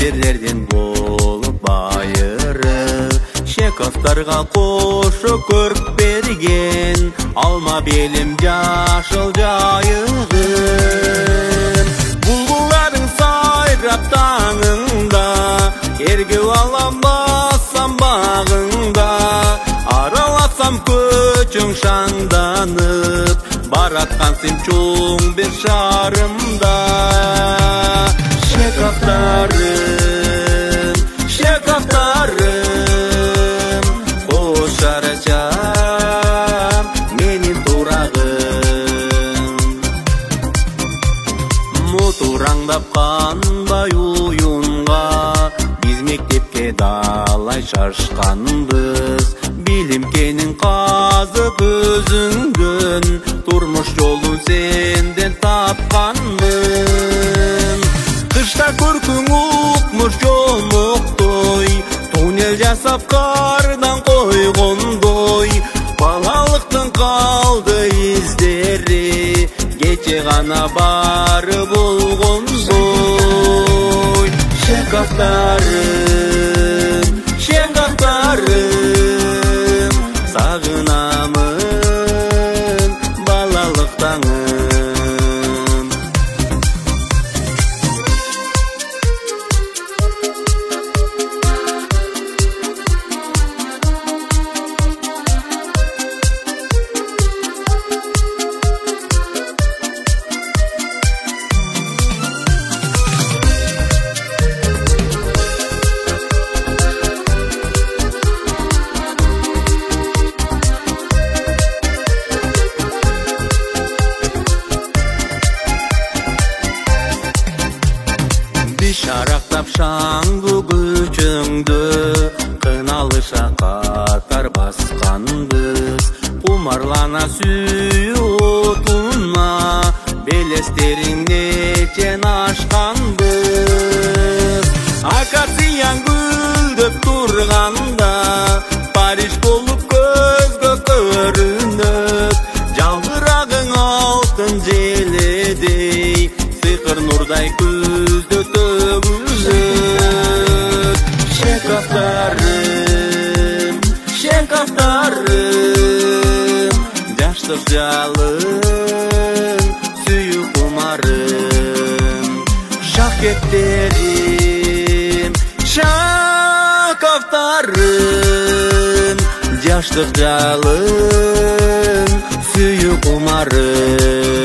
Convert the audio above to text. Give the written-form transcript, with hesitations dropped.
жерлерден болып байыры, Чеховтарға қошы көріп берген, алма белім жашыл жайығым. Бұлбұлдардың сайрап таңыңда, ергеу алам басам бағыңда, араласам көчің шаңданып, баратқан сен чоң бір шарымда. Чеховтарым, Чеховтарым, қошарачам менің турағым. Мутураңдап қанбай уюнға, біз мектепке далай шашқанбыз. Билимкенің қазып өзіңден, турмуш жолын сенден тапқанмын. Қышта көркің ұқмыш жолмықтой, туннель жасап қардан қойғондой. Балалықтың қалды іздері, кече ғана бары болғондой. Чеховтарым, Чеховтарым, сағынамын балалық таңым. Шарақтап шаңғы күчіңді, қыналыша қатар басқанбыз. Құмарлана сүйі отына, белестеріңнен ашқанбыз. Акацияң гүлдіп тұрғанда, Париж болып көзге көрініп, жалбырағың алтын желедей, сиқыр нұрдай күзді төгіліп. Чеховтарым, Чеховтарым, жаштық жалын, сүйі құмарым. Шақеттерім, Чеховтарым, жаштық жалын, сүйі құмарым.